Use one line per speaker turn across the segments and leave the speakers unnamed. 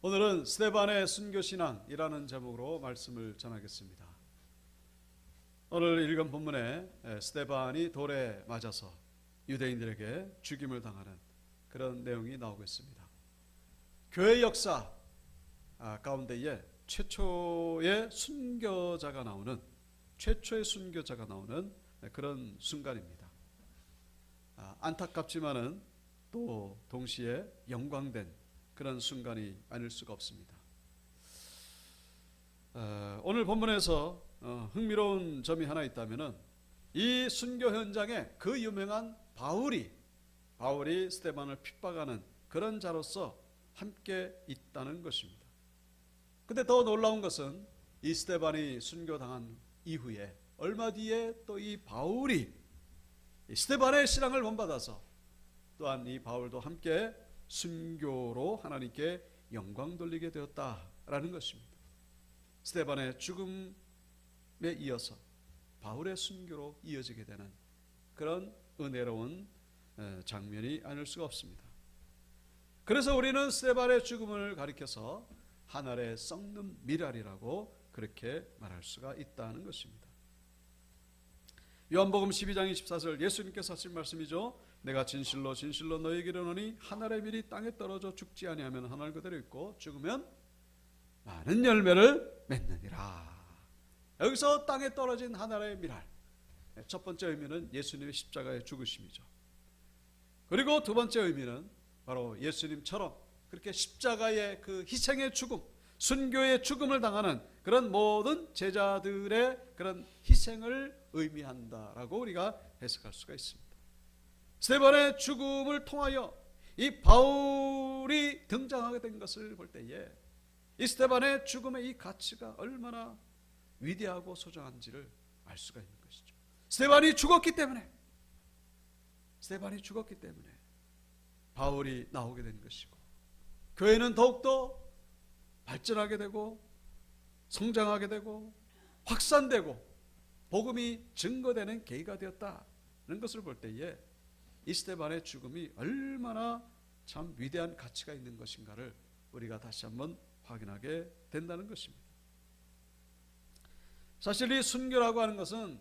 오늘은 스데반의 순교신앙이라는 제목으로 말씀을 전하겠습니다. 오늘 읽은 본문에 스데반이 돌에 맞아서 유대인들에게 죽임을 당하는 그런 내용이 나오고 있습니다. 교회 역사 가운데에 최초의 순교자가 나오는 그런 순간입니다. 안타깝지만은 또 동시에 영광된 그런 순간이 아닐 수가 없습니다. 오늘 본문에서 흥미로운 점이 하나 있다면은 이 순교 현장에 그 유명한 바울이 스데반을 핍박하는 그런 자로서 함께 있다는 것입니다. 근데 더 놀라운 것은 이 스데반이 순교당한 이후에 얼마 뒤에 또 이 바울이 스데반의 신앙을 본받아서 또한 이 바울도 함께 순교로 하나님께 영광 돌리게 되었다라는 것입니다. 스데반의 죽음에 이어서 바울의 순교로 이어지게 되는 그런 은혜로운 장면이 아닐 수가 없습니다. 그래서 우리는 스데반의 죽음을 가리켜서 하늘에 썩는 미랄이라고 그렇게 말할 수가 있다는 것입니다. 요한복음 12장 24절 예수님께서 하신 말씀이죠. 내가 진실로 진실로 너희에게 이르노니 하늘의 밀이 땅에 떨어져 죽지 아니하면 하늘 그대로 있고 죽으면 많은 열매를 맺느니라. 여기서 땅에 떨어진 하늘의 미랄, 첫 번째 의미는 예수님의 십자가의 죽으심이죠. 그리고 두 번째 의미는 바로 예수님처럼 그렇게 십자가의 그 희생의 죽음, 순교의 죽음을 당하는 그런 모든 제자들의 그런 희생을 의미한다라고 우리가 해석할 수가 있습니다. 스데반의 죽음을 통하여 이 바울이 등장하게 된 것을 볼 때에 이 스데반의 죽음의 이 가치가 얼마나 위대하고 소중한지를 알 수가 있는 것이죠. 스데반이 죽었기 때문에 바울이 나오게 된 것이고, 교회는 더욱더 발전하게 되고 성장하게 되고 확산되고 복음이 증거되는 계기가 되었다는 것을 볼 때에 이 스데반의 죽음이 얼마나 참 위대한 가치가 있는 것인가를 우리가 다시 한번 확인하게 된다는 것입니다. 사실 이 순교라고 하는 것은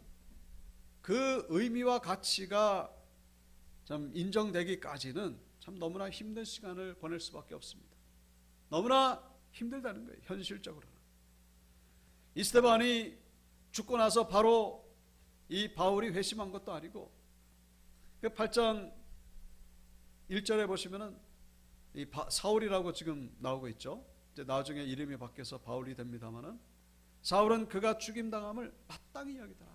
그 의미와 가치가 참 인정되기까지는 참 너무나 힘든 시간을 보낼 수밖에 없습니다. 너무나 힘들다는 거예요. 현실적으로는. 이 스데반이 죽고 나서 바로 이 바울이 회심한 것도 아니고, 8장 1절에 보시면은 이 사울이라고 지금 나오고 있죠. 이제 나중에 이름이 바뀌어서 바울이 됩니다만은, 사울은 그가 죽임당함을 마땅히 여기더라.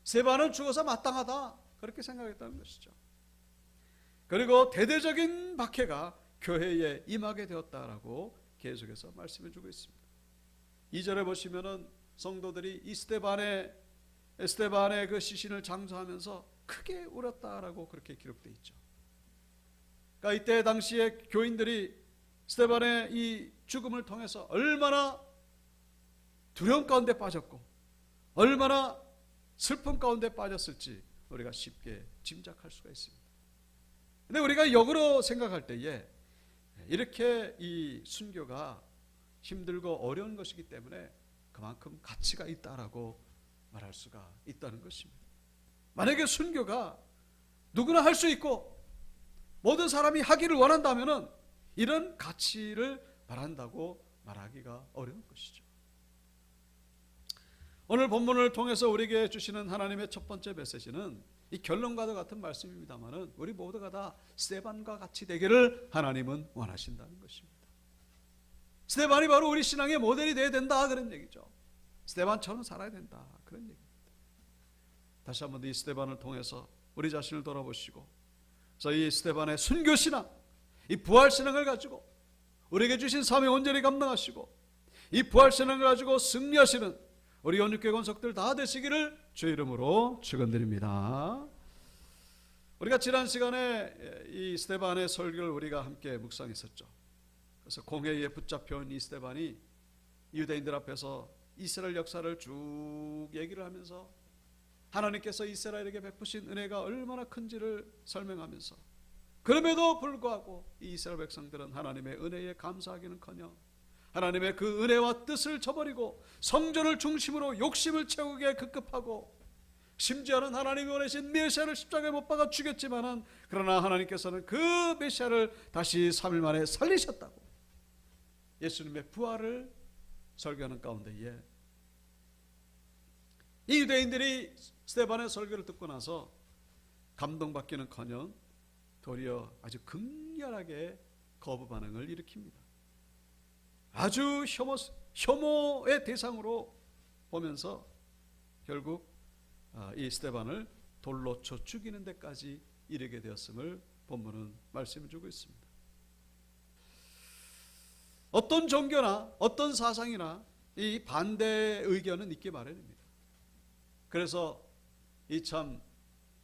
스데반은 죽어서 마땅하다, 그렇게 생각했다는 것이죠. 그리고 대대적인 박해가 교회에 임하게 되었다라고 계속해서 말씀해 주고 있습니다. 2절에 보시면은 성도들이 이 스데반의 그 시신을 장사하면서 크게 울었다라고 그렇게 기록되어 있죠. 그러니까 이때 당시에 교인들이 스데반의 이 죽음을 통해서 얼마나 두려움 가운데 빠졌고 얼마나 슬픔 가운데 빠졌을지 우리가 쉽게 짐작할 수가 있습니다. 근데 우리가 역으로 생각할 때에 이렇게 이 순교가 힘들고 어려운 것이기 때문에 그만큼 가치가 있다라고 말할 수가 있다는 것입니다. 만약에 순교가 누구나 할 수 있고 모든 사람이 하기를 원한다면은 이런 가치를 말한다고 말하기가 어려운 것이죠. 오늘 본문을 통해서 우리에게 주시는 하나님의 첫 번째 메시지는 이 결론과도 같은 말씀입니다만은 우리 모두가 다 스데반과 같이 되기를 하나님은 원하신다는 것입니다. 스데반이 바로 우리 신앙의 모델이 되어야 된다, 그런 얘기죠. 스데반처럼 살아야 된다, 그런 얘기입니다. 다시 한번 이 스데반을 통해서 우리 자신을 돌아보시고, 그래서 이 스데반의 순교신앙, 이 부활신앙을 가지고 우리에게 주신 사명 온전히 감당하시고 이 부활신앙을 가지고 승리하시는 우리 온유교회 권속들 다 되시기를 주의 이름으로 축원드립니다. 우리가 지난 시간에 이 스데반의 설교를 우리가 함께 묵상했었죠. 그래서 공회에 붙잡혀온 이 스데반이 유대인들 앞에서 이스라엘 역사를 쭉 얘기를 하면서 하나님께서 이스라엘에게 베푸신 은혜가 얼마나 큰지를 설명하면서 그럼에도 불구하고 이 이스라엘 백성들은 하나님의 은혜에 감사하기는커녕 하나님의 그 은혜와 뜻을 저버리고 성전을 중심으로 욕심을 채우기에 급급하고, 심지어는 하나님이 원하신 메시아를 십자가에 못 박아 죽였지만은, 그러나 하나님께서는 그 메시아를 다시 3일 만에 살리셨다고 예수님의 부활을 설교하는 가운데에 이 유대인들이 스데반의 설교를 듣고 나서 감동받기는커녕 도리어 아주 극렬하게 거부 반응을 일으킵니다. 아주 혐오의 대상으로 보면서 결국 이 스데반을 돌로 쳐 죽이는 데까지 이르게 되었음을 본문은 말씀해 주고 있습니다. 어떤 종교나 어떤 사상이나 이 반대 의견은 있기 마련입니다. 그래서 이 참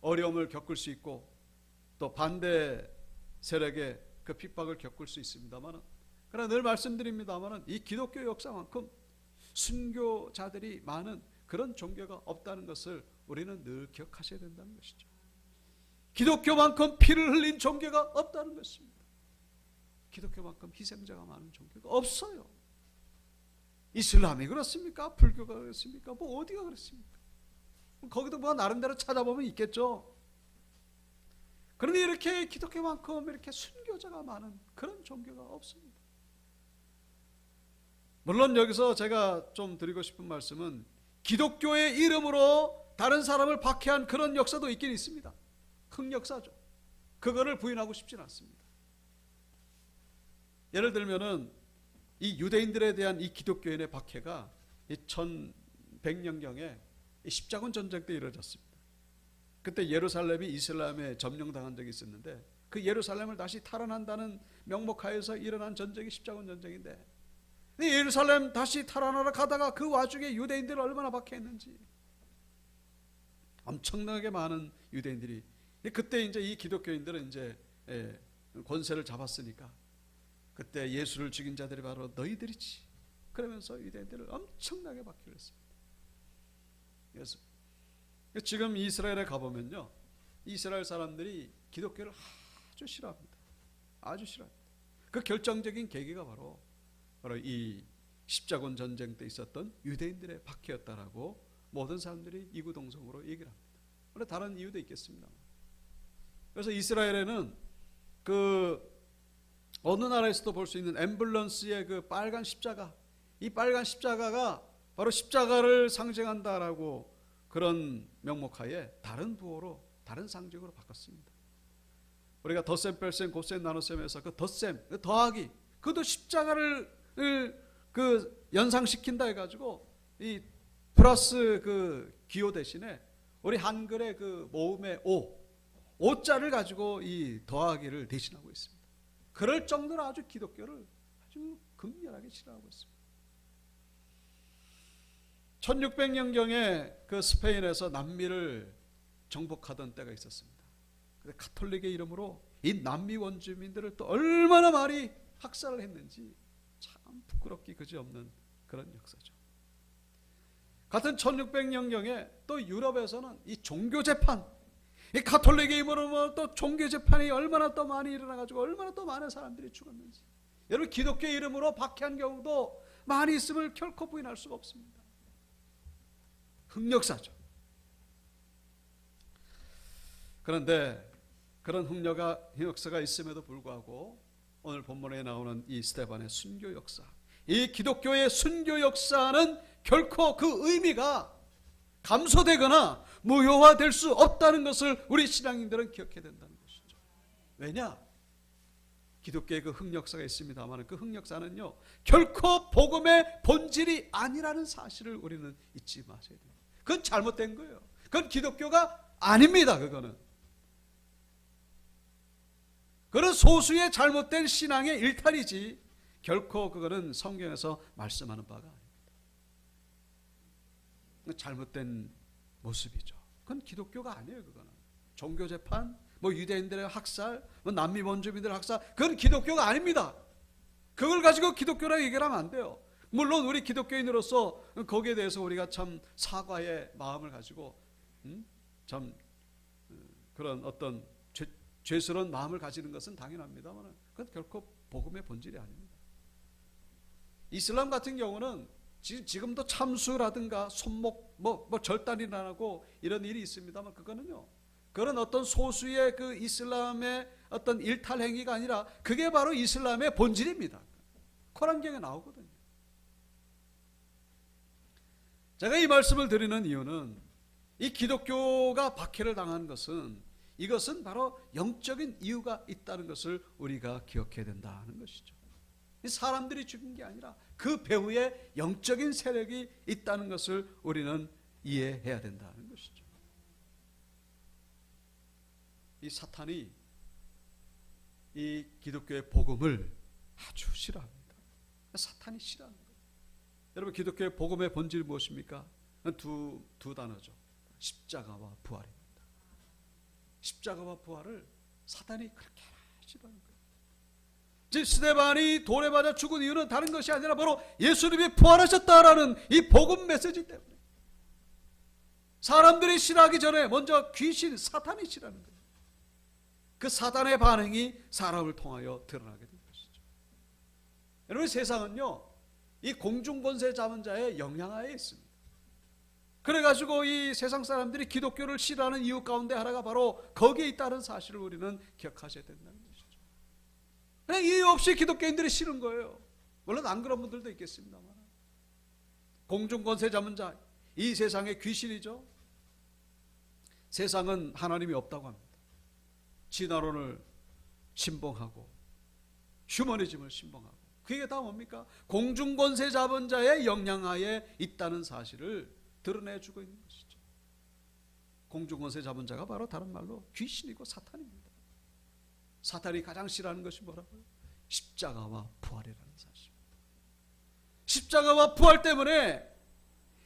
어려움을 겪을 수 있고 또 반대 세력의 그 핍박을 겪을 수 있습니다만, 그러나 늘 말씀드립니다만 이 기독교 역사만큼 순교자들이 많은 그런 종교가 없다는 것을 우리는 늘 기억하셔야 된다는 것이죠. 기독교만큼 피를 흘린 종교가 없다는 것입니다. 기독교만큼 희생자가 많은 종교가 없어요. 이슬람이 그렇습니까? 불교가 그렇습니까? 뭐 어디가 그렇습니까? 거기도 뭐 나름대로 찾아보면 있겠죠. 그런데 이렇게 기독교만큼 이렇게 순교자가 많은 그런 종교가 없습니다. 물론 여기서 제가 좀 드리고 싶은 말씀은 기독교의 이름으로 다른 사람을 박해한 그런 역사도 있긴 있습니다. 흑역사죠. 그거를 부인하고 싶진 않습니다. 예를 들면은 이 유대인들에 대한 이 기독교인의 박해가 이 1100년경에 십자군 전쟁 때 이루어졌습니다. 그때 예루살렘이 이슬람에 점령당한 적이 있었는데 그 예루살렘을 다시 탈환한다는 명목하에서 일어난 전쟁이 십자군 전쟁인데, 예루살렘 다시 탈환하러 가다가 그 와중에 유대인들을 얼마나 박해했는지, 엄청나게 많은 유대인들이, 그때 이제 이 기독교인들은 이제 권세를 잡았으니까 그때 예수를 죽인 자들이 바로 너희들이지, 그러면서 유대인들을 엄청나게 박해를 했습니다. 그래서 지금 이스라엘에 가보면요, 이스라엘 사람들이 기독교를 아주 싫어합니다. 아주 싫어합니다. 그 결정적인 계기가 바로 이 십자군 전쟁 때 있었던 유대인들의 박해였다라고 모든 사람들이 이구동성으로 얘기를 합니다. 물론 다른 이유도 있겠습니다. 그래서 이스라엘에는 그 어느 나라에서도 볼 수 있는 엠블런스의 그 빨간 십자가, 이 빨간 십자가가 바로 십자가를 상징한다라고 그런 명목하에 다른 부호로, 다른 상징으로 바꿨습니다. 우리가 덧셈, 뺄셈, 곱셈, 나눗셈에서 그 덧셈, 그 더하기, 그것도 십자가를 그 연상시킨다 해가지고 이 플러스 그 기호 대신에 우리 한글의 그 모음의 오자를 가지고 이 더하기를 대신하고 있습니다. 그럴 정도로 아주 기독교를 아주 극렬하게 싫어하고 있습니다. 1600년경에 그 스페인에서 남미를 정복하던 때가 있었습니다. 근데 가톨릭의 이름으로 이 남미 원주민들을 또 얼마나 많이 학살을 했는지 참 부끄럽기 그지없는 그런 역사죠. 같은 1600년경에 또 유럽에서는 이 종교재판, 이 가톨릭의 이름으로 또 종교재판이 얼마나 또 많이 일어나가지고 얼마나 또 많은 사람들이 죽었는지, 여러분 기독교의 이름으로 박해한 경우도 많이 있음을 결코 부인할 수가 없습니다. 흑역사죠. 그런데 그런 흑역사가 있음에도 불구하고 오늘 본문에 나오는 이 스데반의 순교 역사, 이 기독교의 순교 역사는 결코 그 의미가 감소되거나 무효화될 수 없다는 것을 우리 신앙인들은 기억해야 된다는 것이죠. 왜냐? 기독교의 그 흑역사가 있습니다만 그 흑역사는요 결코 복음의 본질이 아니라는 사실을 우리는 잊지 마셔야 됩니다. 그건 잘못된 거예요. 그건 기독교가 아닙니다. 그거는 소수의 잘못된 신앙의 일탈이지 결코 그거는 성경에서 말씀하는 바가 아닙니다. 잘못된 모습이죠. 그건 기독교가 아니에요. 그거는 종교재판, 뭐 유대인들의 학살, 뭐 남미 원주민들의 학살, 그건 기독교가 아닙니다. 그걸 가지고 기독교라고 얘기를 하면 안 돼요. 물론 우리 기독교인으로서 거기에 대해서 우리가 참 사과의 마음을 가지고 참 그런 어떤 죄스러운 마음을 가지는 것은 당연합니다만 그건 결코 복음의 본질이 아닙니다. 이슬람 같은 경우는 지금도 참수라든가 손목 절단이라고 이런 일이 있습니다만 그거는요, 그런 어떤 소수의 그 이슬람의 어떤 일탈 행위가 아니라 그게 바로 이슬람의 본질입니다. 코란경에 나오거든요. 제가 이 말씀을 드리는 이유는 이 기독교가 박해를 당한 것은 이것은 바로 영적인 이유가 있다는 것을 우리가 기억해야 된다는 것이죠. 사람들이 죽인 게 아니라 그 배후에 영적인 세력이 있다는 것을 우리는 이해해야 된다는 것이죠. 이 사탄이 이 기독교의 복음을 아주 싫어합니다. 사탄이 싫어하는 거예요. 여러분, 기독교의 복음의 본질이 무엇입니까? 두 단어죠. 십자가와 부활입니다. 십자가와 부활을 사탄이 그렇게 싫어하는 거예요. 즉 스데반이 돌에 맞아 죽은 이유는 다른 것이 아니라 바로 예수님이 부활하셨다라는 이 복음 메시지 때문에 사람들이 싫어하기 전에 먼저 귀신, 사탄이 싫어하는 거예요. 그 사탄의 반응이 사람을 통하여 드러나게 된 것이죠. 여러분, 세상은요 이 공중권세 잡은 자의 영향하에 있습니다. 그래가지고 이 세상 사람들이 기독교를 싫어하는 이유 가운데 하나가 바로 거기에 있다는 사실을 우리는 기억하셔야 된다는 것이죠. 그냥 이유 없이 기독교인들이 싫은 거예요. 물론 안 그런 분들도 있겠습니다만, 공중권세 잡은 자, 이 세상의 귀신이죠. 세상은 하나님이 없다고 합니다. 진화론을 신봉하고 휴머니즘을 신봉하고, 그게 다 뭡니까? 공중권세 잡은 자의 영향하에 있다는 사실을 드러내주고 있는 것이죠. 공중권세 잡은 자가 바로 다른 말로 귀신이고 사탄입니다. 사탄이 가장 싫어하는 것이 뭐라고요? 십자가와 부활이라는 사실입니다. 십자가와 부활 때문에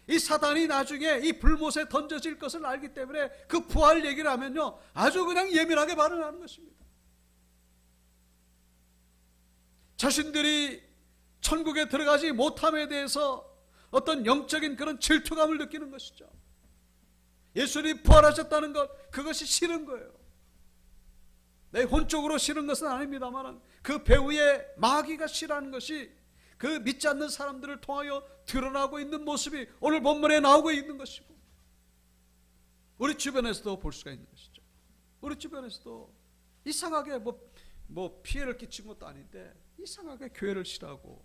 이 사탄이 나중에 이 불못에 던져질 것을 알기 때문에 그 부활 얘기를 하면요 아주 그냥 예민하게 반응하는 것입니다. 자신들이 천국에 들어가지 못함에 대해서 어떤 영적인 그런 질투감을 느끼는 것이죠. 예수님이 부활하셨다는 것, 그것이 싫은 거예요. 내 혼적으로 싫은 것은 아닙니다만 그 배후의 마귀가 싫어하는 것이 그 믿지 않는 사람들을 통하여 드러나고 있는 모습이 오늘 본문에 나오고 있는 것이고, 우리 주변에서도 볼 수가 있는 것이죠. 우리 주변에서도 이상하게 뭐 피해를 끼친 것도 아닌데 이상하게 교회를 싫어하고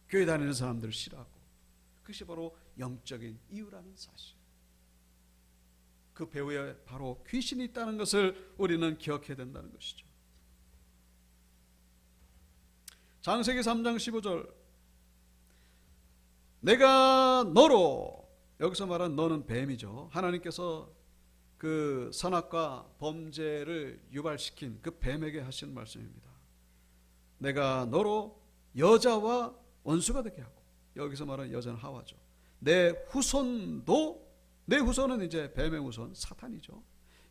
교회 다니는 사람들을 싫어하고, 그것이 바로 영적인 이유라는 사실. 그 배후에 바로 귀신이 있다는 것을 우리는 기억해야 된다는 것이죠. 창세기 3장 15절, 내가 너로, 여기서 말한 너는 뱀이죠. 하나님께서 그 선악과 범죄를 유발시킨 그 뱀에게 하시는 말씀입니다. 내가 너로 여자와 원수가 되게 하고, 여기서 말하는 여자는 하와죠. 내 후손도, 내 후손은 이제 뱀의 후손 사탄이죠.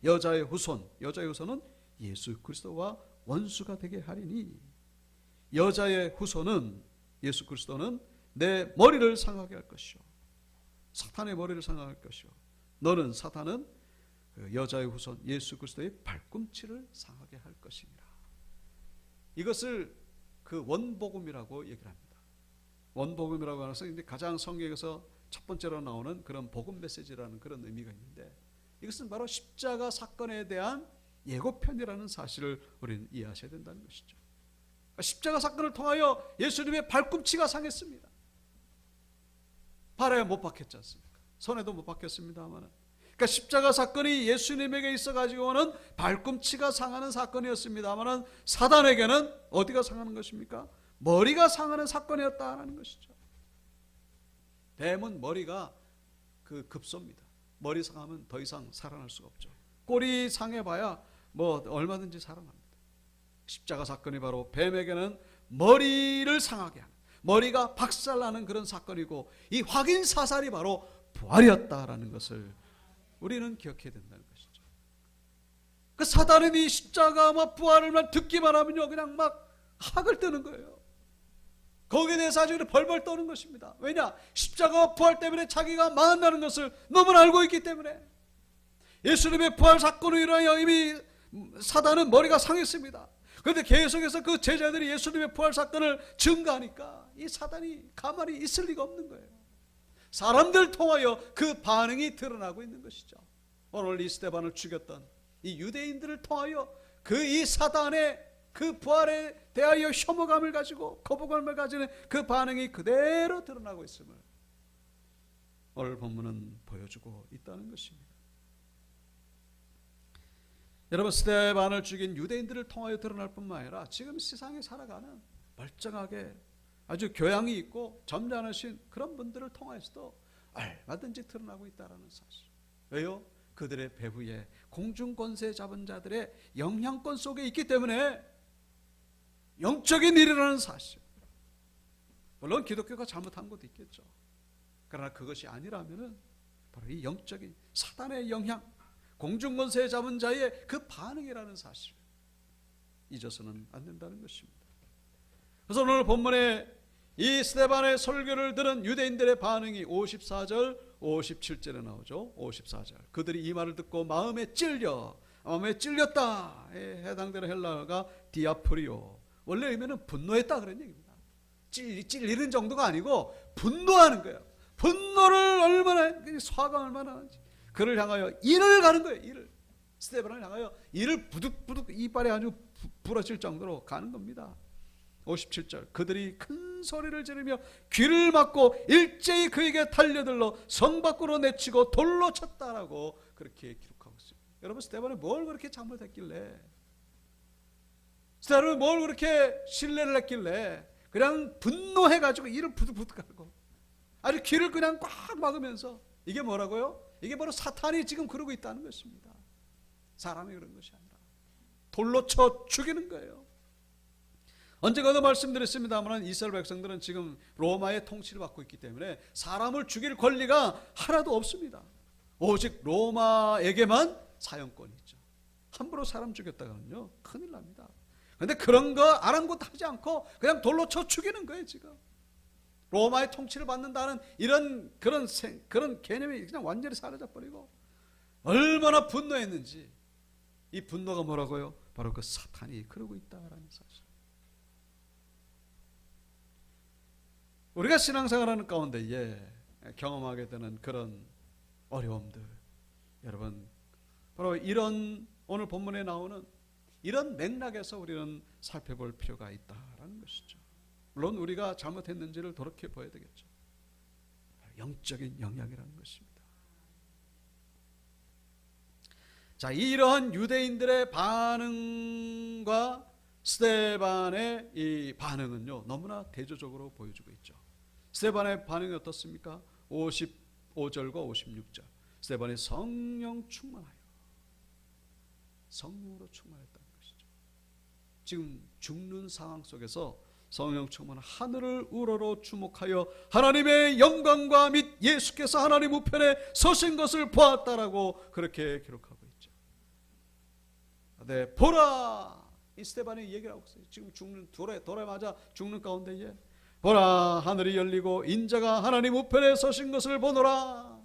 여자의 후손은 예수 그리스도와 원수가 되게 하리니, 여자의 후손은, 예수 그리스도는 내 머리를 상하게 할 것이요, 사탄의 머리를 상하게 할 것이요, 너는, 사탄은 그 여자의 후손 예수 그리스도의 발꿈치를 상하게 할 것이니라. 이것을 그 원복음이라고 얘기를 합니다. 원복음이라고 해서 가장 성경에서 첫 번째로 나오는 그런 복음 메시지라는 그런 의미가 있는데, 이것은 바로 십자가 사건에 대한 예고편이라는 사실을 우리는 이해하셔야 된다는 것이죠. 십자가 사건을 통하여 예수님의 발꿈치가 상했습니다. 발에 못 박혔지 않습니까? 손에도 못 박혔습니다만, 그러니까 십자가 사건이 예수님에게 있어가지고는 발꿈치가 상하는 사건이었습니다만, 사단에게는 어디가 상하는 것입니까? 머리가 상하는 사건이었다는 것이죠. 뱀은 머리가 그 급소입니다. 머리 상하면 더 이상 살아날 수가 없죠. 꼬리 상해봐야 뭐 얼마든지 살아납니다. 십자가 사건이 바로 뱀에게는 머리를 상하게 하는, 머리가 박살나는 그런 사건이고, 이 확인 사살이 바로 부활이었다라는 것을 우리는 기억해야 된다는 것이죠. 그 사단은 이 십자가와 부활을 듣기만 하면요 그냥 막 학을 뜨는 거예요. 거기에 대해서 아주 벌벌 떠는 것입니다. 왜냐? 십자가와 부활 때문에 자기가 망한다는 것을 너무 알고 있기 때문에, 예수님의 부활 사건으로 인하여 이미 사단은 머리가 상했습니다. 그런데 계속해서 그 제자들이 예수님의 부활 사건을 증거하니까 이 사단이 가만히 있을 리가 없는 거예요. 사람들 통하여 그 반응이 드러나고 있는 것이죠. 오늘 이 스데반을 죽였던 이 유대인들을 통하여 그 이 사단의 그 부활에 대하여 혐오감을 가지고 거부감을 가지는 그 반응이 그대로 드러나고 있음을 오늘 본문은 보여주고 있다는 것입니다. 여러분, 스데반을 죽인 유대인들을 통하여 드러날 뿐만 아니라 지금 세상에 살아가는 멀쩡하게 아주 교양이 있고 점잖으신 그런 분들을 통해서도 얼마든지 드러나고 있다는 사실. 왜요? 그들의 배후에 공중권세 잡은 자들의 영향권 속에 있기 때문에 영적인 일이라는 사실. 물론 기독교가 잘못한 것도 있겠죠. 그러나 그것이 아니라면은 바로 이 영적인 사단의 영향, 공중권세 잡은 자의 그 반응이라는 사실 잊어서는 안 된다는 것입니다. 그래서 오늘 본문에 이 스데반의 설교를 들은 유대인들의 반응이 54절 57절에 나오죠. 54절 그들이 이 말을 듣고 마음에 찔렸다에 해당되는 헬라어가 디아프리오, 원래 의미는 분노했다 그런 얘기입니다. 찔리는 정도가 아니고 분노하는 거예요. 분노를 얼마나, 화가 얼마나 하는지 그를 향하여 이를 가는 거예요. 이를, 스데반을 향하여 이를 부득부득 이빨에 아주 부러질 정도로 가는 겁니다. 57절 그들이 큰 소리를 지르며 귀를 막고 일제히 그에게 달려들러 성 밖으로 내치고 돌로 쳤다라고 그렇게 기록하고 있습니다. 여러분, 스데반이 뭘 그렇게 잘못했길래, 스데반이 뭘 그렇게 신뢰를 했길래 그냥 분노해가지고 이를 부득부득 가고 아주 귀를 그냥 꽉 막으면서, 이게 뭐라고요? 이게 바로 사탄이 지금 그러고 있다는 것입니다. 사람이 그런 것이 아니라 돌로 쳐 죽이는 거예요. 언젠가도 말씀드렸습니다만 이스라엘 백성들은 지금 로마의 통치를 받고 있기 때문에 사람을 죽일 권리가 하나도 없습니다. 오직 로마에게만 사형권이 있죠. 함부로 사람 죽였다가는요 큰일 납니다. 그런데 그런 거 아랑곳하지 않고 그냥 돌로 쳐 죽이는 거예요. 지금 로마의 통치를 받는다는 그런 개념이 그냥 완전히 사라져 버리고, 얼마나 분노했는지, 이 분노가 뭐라고요? 바로 그 사탄이 그러고 있다라는 사실. 우리가 신앙생활하는 가운데 경험하게 되는 그런 어려움들, 여러분, 바로 이런 오늘 본문에 나오는 이런 맥락에서 우리는 살펴볼 필요가 있다라는 것이죠. 물론 우리가 잘못했는지를 돌이켜 봐야 되겠죠. 영적인 영향이라는 것입니다. 자, 이러한 유대인들의 반응과 스데반의 이 반응은요 너무나 대조적으로 보여주고 있죠. 스데반의 반응이 어떻습니까? 55절과 56절 스데반이 성령 충만하여, 성령으로 충만했다는 것이죠. 지금 죽는 상황 속에서 성령 충만, 하늘을 우러러 주목하여 하나님의 영광과 및 예수께서 하나님 우편에 서신 것을 보았다라고 그렇게 기록하고 있죠. 네, 보라, 이 스데반이 얘기를 하고 있어요. 지금 죽는 돌에 맞아 죽는 가운데에 보라, 하늘이 열리고 인자가 하나님 우편에 서신 것을 보노라.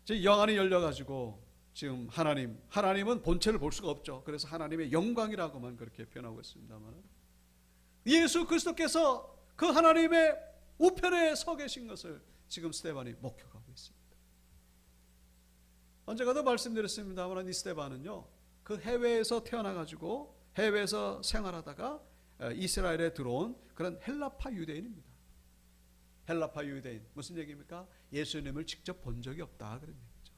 지금 영안이 열려가지고 지금 하나님은 본체를 볼 수가 없죠. 그래서 하나님의 영광이라고만 그렇게 표현하고 있습니다만, 예수 그리스도께서 그 하나님의 우편에 서 계신 것을 지금 스데반이 목격하고 있습니다. 언젠가도 말씀드렸습니다만 이 스데반은요 그 해외에서 태어나가지고 해외에서 생활하다가 이스라엘에 들어온 그런 헬라파 유대인입니다. 헬라파 유대인, 무슨 얘기입니까? 예수님을 직접 본 적이 없다 그런 얘기죠.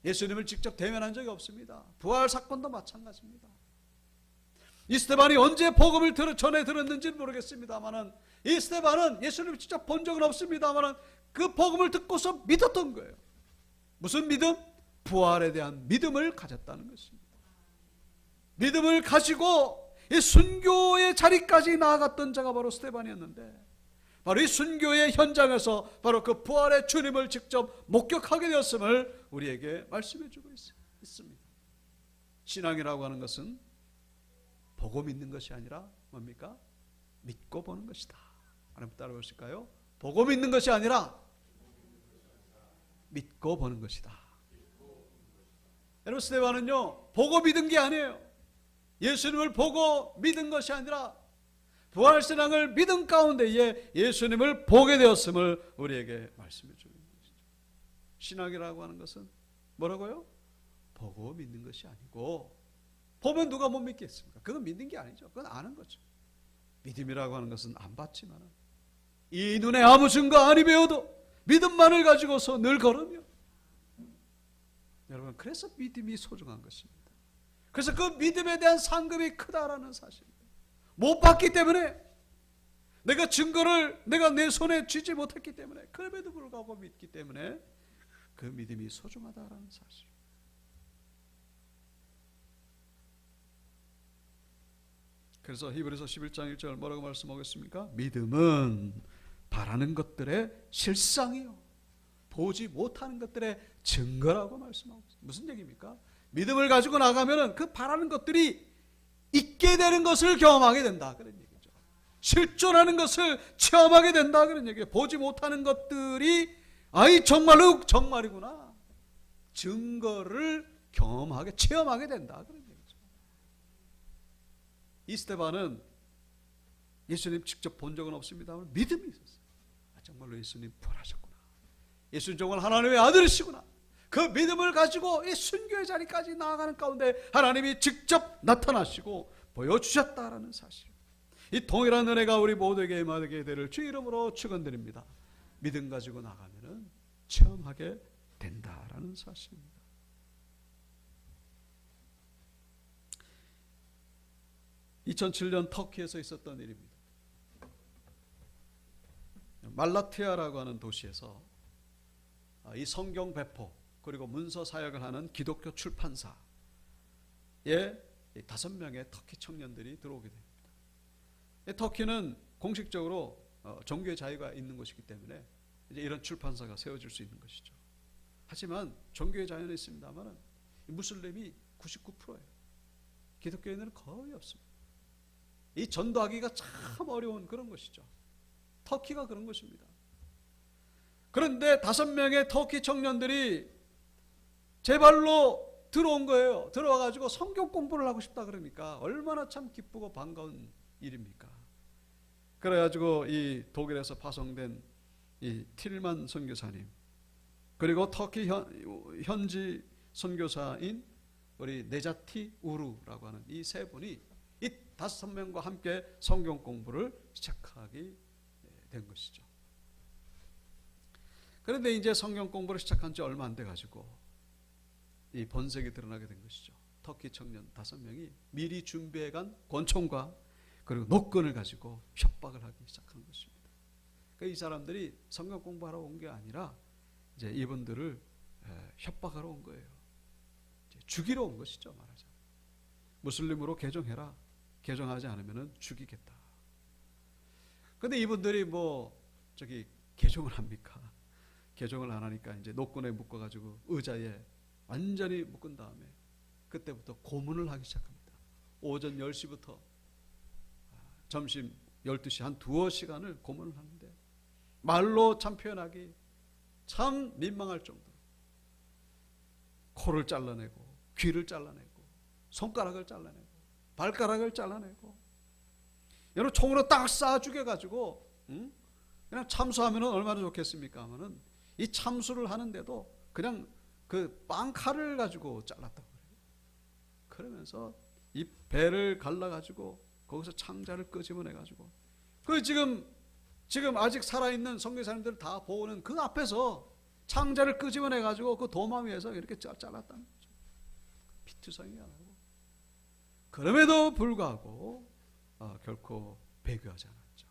예수님을 직접 대면한 적이 없습니다. 부활 사건도 마찬가지입니다. 이 스데반이 언제 복음을 전해 들었는지는 모르겠습니다만 이 스데반은 예수님을 직접 본 적은 없습니다만 그 복음을 듣고서 믿었던 거예요. 무슨 믿음? 부활에 대한 믿음을 가졌다는 것입니다. 믿음을 가지고 이 순교의 자리까지 나아갔던 자가 바로 스데반이었는데, 바로 이 순교의 현장에서 바로 그 부활의 주님을 직접 목격하게 되었음을 우리에게 말씀해 주고 있습니다. 신앙이라고 하는 것은 보고 믿는 것이 아니라 뭡니까? 믿고 보는 것이다. 한번 따라 보실까요? 보고 믿는 것이 아니라 믿고 보는 것이다. 여러분, 스데반은요 보고 믿은 게 아니에요. 예수님을 보고 믿은 것이 아니라 부활신앙을 믿음 가운데에 예수님을 보게 되었음을 우리에게 말씀해 주는 것이죠. 신학이라고 하는 것은 뭐라고요? 보고 믿는 것이 아니고, 보면 누가 못 믿겠습니까? 그건 믿는 게 아니죠. 그건 아는 거죠. 믿음이라고 하는 것은 안 봤지만 이 눈에 아무 증거 아니 배워도 믿음만을 가지고서 늘 걸으며, 여러분, 그래서 믿음이 소중한 것입니다. 그래서 그 믿음에 대한 상급이 크다라는 사실입니다. 못 봤기 때문에, 내가 증거를 내가 내 손에 쥐지 못했기 때문에, 그럼에도 불구하고 믿기 때문에 그 믿음이 소중하다라는 사실. 그래서 히브리서 11장 1절 뭐라고 말씀하겠습니까? 믿음은 바라는 것들의 실상이요, 보지 못하는 것들의 증거라고 말씀하고 있습니다. 무슨 얘기입니까? 믿음을 가지고 나가면은 그 바라는 것들이 있게 되는 것을 경험하게 된다, 그런 얘기죠. 실존하는 것을 체험하게 된다, 그런 얘기예요. 보지 못하는 것들이 아이 정말로 정말이구나, 증거를 경험하게, 체험하게 된다, 그런 얘기죠. 이 스데반은 예수님 직접 본 적은 없습니다만 믿음이 있었어요. 정말로 예수님 부활하셨구나, 예수님 정말 하나님의 아들이시구나, 그 믿음을 가지고 이 순교의 자리까지 나아가는 가운데 하나님이 직접 나타나시고 보여주셨다라는 사실, 이 동일한 은혜가 우리 모두에게 임하게 되를 주 이름으로 축원드립니다. 믿음 가지고 나가면은 체험하게 된다라는 사실입니다. (2007년) 터키에서 있었던 일입니다. 말라티아라고 하는 도시에서 이 성경 배포 그리고 문서 사역을 하는 기독교 출판사에 5명의 터키 청년들이 들어오게 됩니다. 터키는 공식적으로 종교의 자유가 있는 곳이기 때문에 이제 이런 출판사가 세워질 수 있는 것이죠. 하지만 종교의 자유는 있습니다만 무슬림이 99%예요. 기독교인은 거의 없습니다. 이 전도하기가 참 어려운 그런 것이죠. 터키가 그런 것입니다. 그런데 5명의 터키 청년들이 제 발로 들어온 거예요. 들어와가지고 성경 공부를 하고 싶다 그러니까 얼마나 참 기쁘고 반가운 일입니까? 그래가지고 이 독일에서 파송된 이 틸만 선교사님, 그리고 터키 현지 선교사인 우리 네자티 우루라고 하는 이 3분이 이 5명과 함께 성경 공부를 시작하게 된 것이죠. 그런데 이제 성경 공부를 시작한 지 얼마 안 돼 가지고 이 번색이 드러나게 된 것이죠. 터키 청년 5명이 미리 준비해간 권총과 그리고 노끈을 가지고 협박을 하기 시작한 것입니다. 그러니까 이 사람들이 성경 공부하러 온 게 아니라 이제 이분들을 협박하러 온 거예요. 이제 죽이러 온 것이죠, 말하자면. 무슬림으로 개종해라. 개종하지 않으면 죽이겠다. 그런데 이분들이 개종을 합니까? 개종을 안 하니까 이제 노끈에 묶어가지고 의자에 완전히 묶은 다음에 그때부터 고문을 하기 시작합니다. 오전 10시부터 점심 12시 한 두어 시간을 고문을 하는데 말로 참 표현하기 참 민망할 정도로 코를 잘라내고 귀를 잘라내고 손가락을 잘라내고 발가락을 잘라내고 여러 총으로 딱 쏴 죽여가지고 그냥 참수하면 얼마나 좋겠습니까? 하면은 이 참수를 하는데도 그냥 그 빵칼을 가지고 잘랐다고 그래요. 그러면서 이 배를 갈라가지고 거기서 창자를 끄집어내가지고 그 지금 아직 살아있는 선교사님들 다 보는 그 앞에서 창자를 끄집어내가지고 그 도마 위에서 이렇게 잘랐다는 거죠. 피투성이 안 하고. 그럼에도 불구하고 결코 배교하지 않았죠.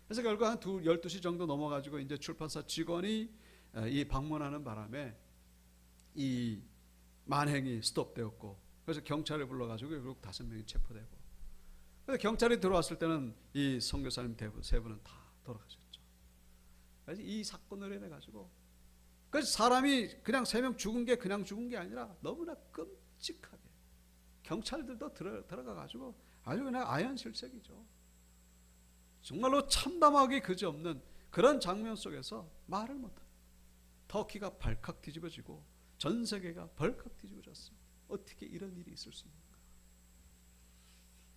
그래서 결국 한 12시 정도 넘어가지고 이제 출판사 직원이 이 방문하는 바람에 이 만행이 스톱되었고, 그래서 경찰을 불러가지고 결국 5명이 체포되고, 그래서 경찰이 들어왔을 때는 이 선교사님 3분은 다 돌아가셨죠. 그래서 이 사건을 해가지고, 그래서 사람이 그냥 3명 죽은 게 그냥 죽은 게 아니라 너무나 끔찍하게 경찰들도 들어가가지고 아주 그냥 아연실색이죠. 정말로 참담하기 그지없는 그런 장면 속에서 말을 못합니다. 터키가 발칵 뒤집어지고 전 세계가 벌컥 뒤집어졌습니다. 어떻게 이런 일이 있을 수 있는가?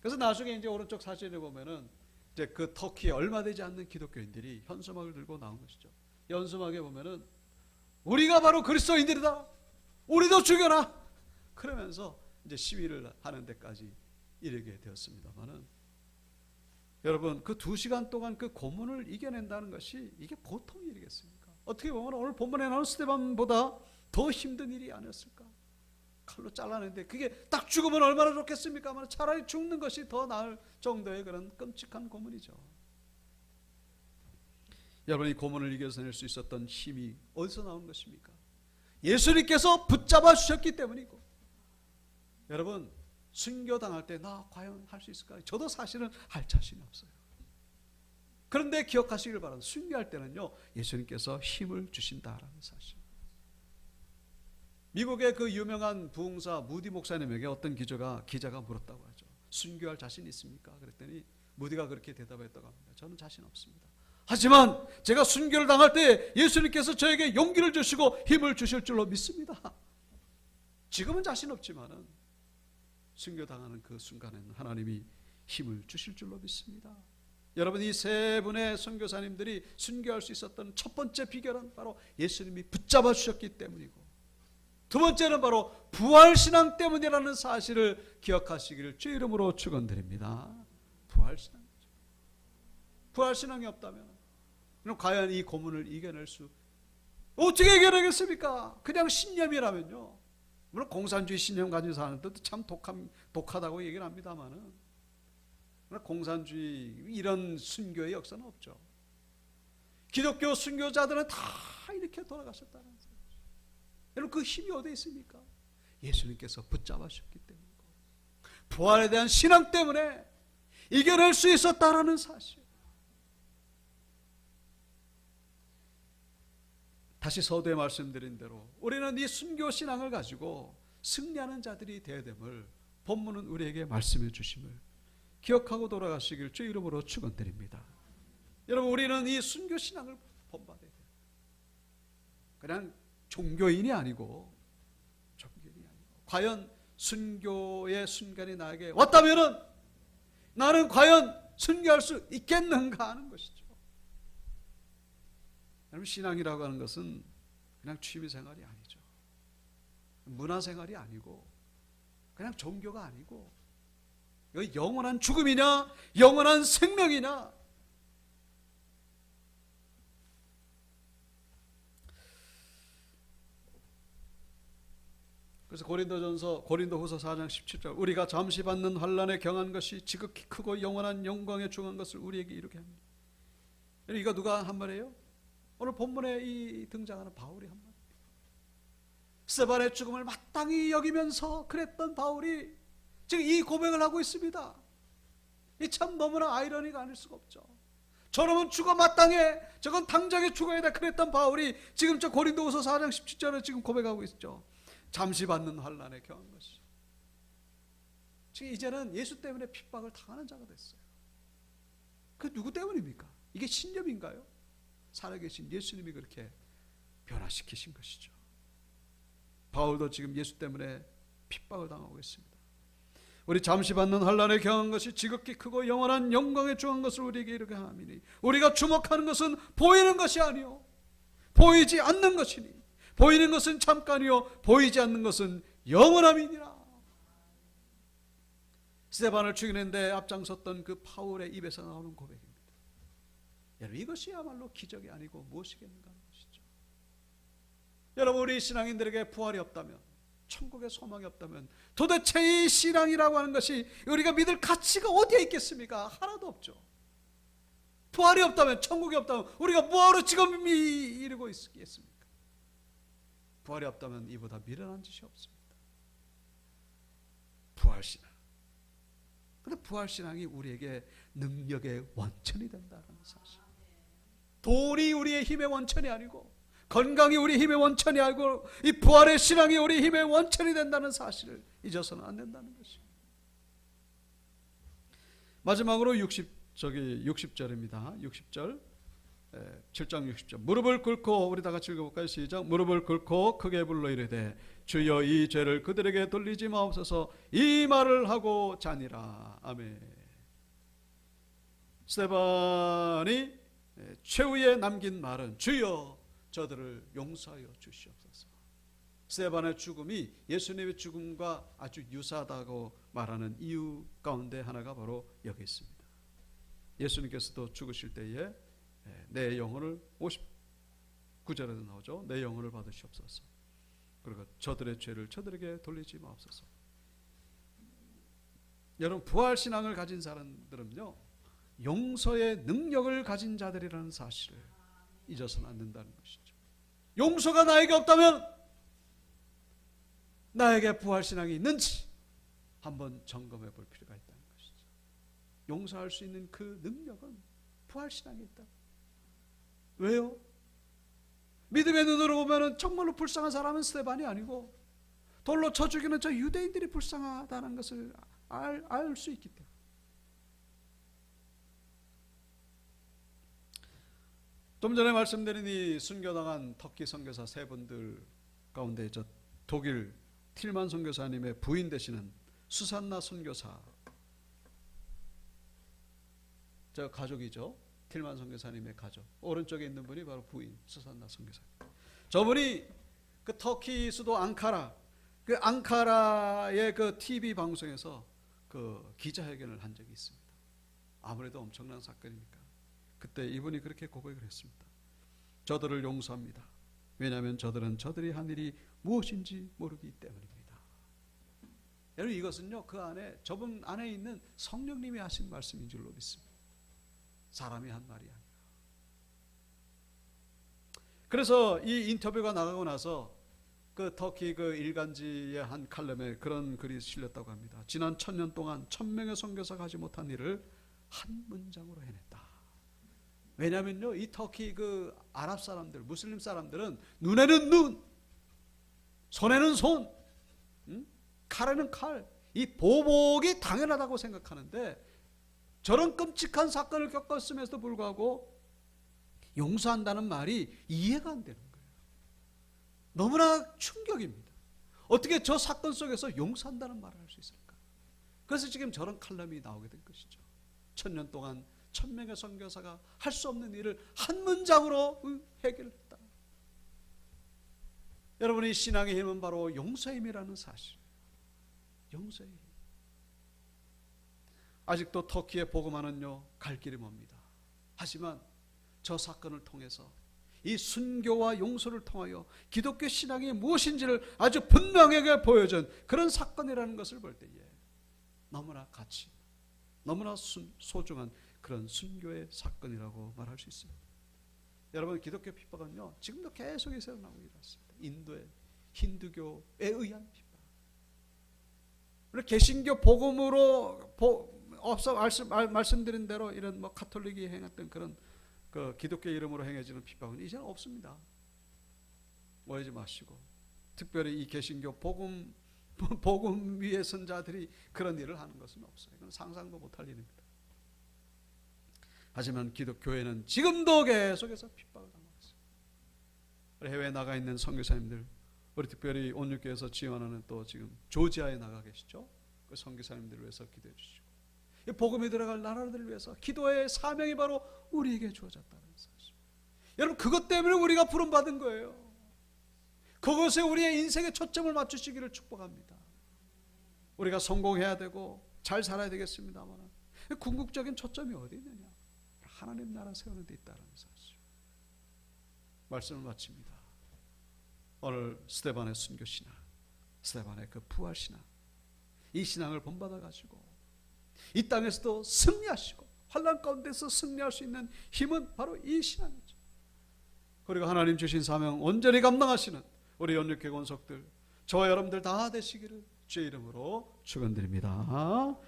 그래서 나중에 이제 오른쪽 사진에 보면은 이제 그 터키에 얼마 되지 않는 기독교인들이 현수막을 들고 나온 것이죠. 현수막에 보면은 우리가 바로 그리스도인들이다. 우리도 죽여라. 그러면서 이제 시위를 하는 데까지 이르게 되었습니다만은 여러분 그 2시간 동안 그 고문을 이겨낸다는 것이 이게 보통 일이겠습니까? 어떻게 보면 오늘 본문에 나온 스데반보다 더 힘든 일이 아니었을까? 칼로 잘라내는데 그게 딱 죽으면 얼마나 좋겠습니까? 차라리 죽는 것이 더 나을 정도의 그런 끔찍한 고문이죠. 여러분 이 고문을 이겨낼 수 있었던 힘이 어디서 나온 것입니까? 예수님께서 붙잡아 주셨기 때문이고, 여러분 순교당할 때 나 과연 할 수 있을까요? 저도 사실은 할 자신이 없어요. 그런데 기억하시길 바랍니다. 순교할 때는요 예수님께서 힘을 주신다라는 사실. 미국의 그 유명한 부흥사 무디 목사님에게 어떤 기자가 물었다고 하죠. 순교할 자신 있습니까? 그랬더니 무디가 그렇게 대답했다고 합니다. 저는 자신 없습니다. 하지만 제가 순교를 당할 때 예수님께서 저에게 용기를 주시고 힘을 주실 줄로 믿습니다. 지금은 자신 없지만은 순교당하는 그 순간에는 하나님이 힘을 주실 줄로 믿습니다. 여러분 이 세 분의 선교사님들이 순교할 수 있었던 첫 번째 비결은 바로 예수님이 붙잡아 주셨기 때문이고, 두 번째는 바로 부활신앙 때문이라는 사실을 기억하시기를 주 이름으로 축원드립니다. 부활신앙이죠. 부활신앙이 없다면 그럼 과연 이 고문을 이겨낼 수 어떻게 이겨내겠습니까? 그냥 신념이라면요, 물론 공산주의 신념 가진 사람들도 참 독하다고 얘기를 합니다만은 공산주의 이런 순교의 역사는 없죠. 기독교 순교자들은 다 이렇게 돌아가셨다는 거예요. 여러분 그 힘이 어디에 있습니까? 예수님께서 붙잡아 주셨기 때문이고 부활에 대한 신앙 때문에 이겨낼 수 있었다라는 사실. 다시 서두에 말씀드린 대로 우리는 이 순교 신앙을 가지고 승리하는 자들이 되어야 됨을 본문은 우리에게 말씀해 주심을 기억하고 돌아가시길 주 이름으로 축원드립니다. 여러분 우리는 이 순교 신앙을 본받아야 돼요. 그냥 종교인이 아니고 과연 순교의 순간이 나에게 왔다면은 나는 과연 순교할 수 있겠는가 하는 것이죠. 여러분 신앙이라고 하는 것은 그냥 취미생활이 아니죠. 문화생활이 아니고 그냥 종교가 아니고 여기 영원한 죽음이냐 영원한 생명이냐. 그래서 고린도후서 4장 17절 우리가 잠시 받는 환난에 경한 것이 지극히 크고 영원한 영광에 중한 것을 우리에게 이루게 합니다. 이거 누가 한 말이에요? 오늘 본문에 이 등장하는 바울이 한 말. 스데반의 죽음을 마땅히 여기면서 그랬던 바울이 지금 이 고백을 하고 있습니다. 이 참 너무나 아이러니가 아닐 수가 없죠. 저놈은 죽어 마땅해, 저건 당장에 죽어야 돼 그랬던 바울이 지금 저 고린도후서 4장 17절에 지금 고백하고 있죠. 잠시 받는 환난에 경한 것이. 지금 이제는 예수 때문에 핍박을 당하는 자가 됐어요. 그 누구 때문입니까? 이게 신념인가요? 살아계신 예수님이 그렇게 변화시키신 것이죠. 바울도 지금 예수 때문에 핍박을 당하고 있습니다. 우리 잠시 받는 환난에 경한 것이 지극히 크고 영원한 영광에 중한 것을 우리에게 이르게 함이니 우리가 주목하는 것은 보이는 것이 아니요 보이지 않는 것이니 보이는 것은 잠깐이요 보이지 않는 것은 영원함이니라. 스데반을 죽이는데 앞장섰던 그 바울의 입에서 나오는 고백입니다. 여러분 이것이야말로 기적이 아니고 무엇이겠는가 하는 것이죠. 여러분 우리 신앙인들에게 부활이 없다면, 천국의 소망이 없다면 도대체 이 신앙이라고 하는 것이 우리가 믿을 가치가 어디에 있겠습니까? 하나도 없죠. 부활이 없다면, 천국이 없다면 우리가 뭐하러 지금 이러고 있겠습니까? 부활이 없다면 이보다 미련한 짓이 없습니다. 부활신앙. 그런데 부활신앙이 우리에게 능력의 원천이 된다는 사실. 돈이 우리의 힘의 원천이 아니고, 건강이 우리 힘의 원천이 아니고, 이 부활의 신앙이 우리 힘의 원천이 된다는 사실을 잊어서는 안 된다는 것입니다. 마지막으로 60절입니다. 60절 7장 60절 무릎을 꿇고 우리 다 같이 읽어볼까요? 시작. 무릎을 꿇고 크게 불러 이르되 주여 이 죄를 그들에게 돌리지 마옵소서. 이 말을 하고 자니라. 아멘. 스데반이 최후에 남긴 말은 주여 저들을 용서하여 주시옵소서. 스데반의 죽음이 예수님의 죽음과 아주 유사하다고 말하는 이유 가운데 하나가 바로 여기 있습니다. 예수님께서도 죽으실 때에 내 영혼을 59절에도 나오죠. 내 영혼을 받으시옵소서. 그리고 저들의 죄를 저들에게 돌리지 마옵소서. 여러분 부활신앙을 가진 사람들은요 용서의 능력을 가진 자들이라는 사실을 잊어서는 안 된다는 것이죠. 용서가 나에게 없다면 나에게 부활신앙이 있는지 한번 점검해 볼 필요가 있다는 것이죠. 용서할 수 있는 그 능력은 부활신앙에 있다. 왜요? 믿음의 눈으로 보면 정말로 불쌍한 사람은 스데반이 아니고 돌로 쳐 죽이는 저 유대인들이 불쌍하다는 것을 알 수 있기 때문에. 좀 전에 말씀드린 이 순교당한 터키 선교사 세 분들 가운데 저 독일 틸만 선교사님의 부인 되시는 수산나 선교사, 저 가족이죠. 틸만 선교사님의 가족. 오른쪽에 있는 분이 바로 부인 수산나 선교사. 저분이 그 터키 수도 앙카라, 그 앙카라의 그 TV 방송에서 그 기자회견을 한 적이 있습니다. 아무래도 엄청난 사건이니까. 그때 이분이 그렇게 고백을 했습니다. 저들을 용서합니다. 왜냐하면 저들은 저들이 한 일이 무엇인지 모르기 때문입니다. 여러분 이것은요 그 안에 저분 안에 있는 성령님이 하신 말씀인 줄로 믿습니다. 사람이 한 말이 아니라. 그래서 이 인터뷰가 나가고 나서 그 터키 그 일간지의 한 칼럼에 그런 글이 실렸다고 합니다. 지난 1000년 동안 1000명의 선교사가 하지 못한 일을 한 문장으로 해냈다. 왜냐하면요 이 터키 그 아랍 사람들, 무슬림 사람들은 눈에는 눈, 손에는 손, 칼에는 칼, 이 보복이 당연하다고 생각하는데 저런 끔찍한 사건을 겪었음에도 불구하고 용서한다는 말이 이해가 안 되는 거예요. 너무나 충격입니다. 어떻게 저 사건 속에서 용서한다는 말을 할 수 있을까? 그래서 지금 저런 칼럼이 나오게 된 것이죠. 1000년 동안 1000명의 선교사가 할 수 없는 일을 한 문장으로 해결했다. 여러분의 신앙의 힘은 바로 용서의 힘이라는 사실. 용서의 힘. 아직도 터키의 복음화는요 갈 길이 멉니다. 하지만 저 사건을 통해서 이 순교와 용서를 통하여 기독교 신앙이 무엇인지를 아주 분명하게 보여준 그런 사건이라는 것을 볼 때에 너무나 가치, 너무나 소중한 그런 순교의 사건이라고 말할 수 있습니다. 여러분 기독교 핍박은요 지금도 계속해서 일어나고 있습니다. 인도의 힌두교에 의한 핍박. 개신교 복음으로 앞서 말씀드린 대로 이런 뭐 가톨릭이 행했던 그런 그 기독교 이름으로 행해지는 핍박은 이제는 없습니다. 오해하지 마시고 특별히 이 개신교 복음 위에 선 자들이 그런 일을 하는 것은 없어요. 이건 상상도 못할 일입니다. 하지만 기독교회는 지금도 계속해서 핍박을 당하고 있어요. 해외에 나가 있는 선교사님들, 우리 특별히 온유교에서 지원하는 또 지금 조지아에 나가 계시죠. 그 선교사님들을 위해서 기도해 주시고 이 복음이 들어갈 나라들을 위해서 기도의 사명이 바로 우리에게 주어졌다는 사실. 여러분 그것 때문에 우리가 부름받은 거예요. 그것에 우리의 인생의 초점을 맞추시기를 축복합니다. 우리가 성공해야 되고 잘 살아야 되겠습니다만 궁극적인 초점이 어디 있느냐? 하나님 나라 세우는 데 있다는 사실. 말씀을 마칩니다. 오늘 스데반의 순교신앙, 스데반의 그 부활신앙, 이 신앙을 본받아 가지고 이 땅에서도 승리하시고 환난 가운데서 승리할 수 있는 힘은 바로 이 신앙이죠. 그리고 하나님 주신 사명 온전히 감당하시는 우리 연육회 권속들, 저와 여러분들 다 되시기를 주의 이름으로 축원드립니다.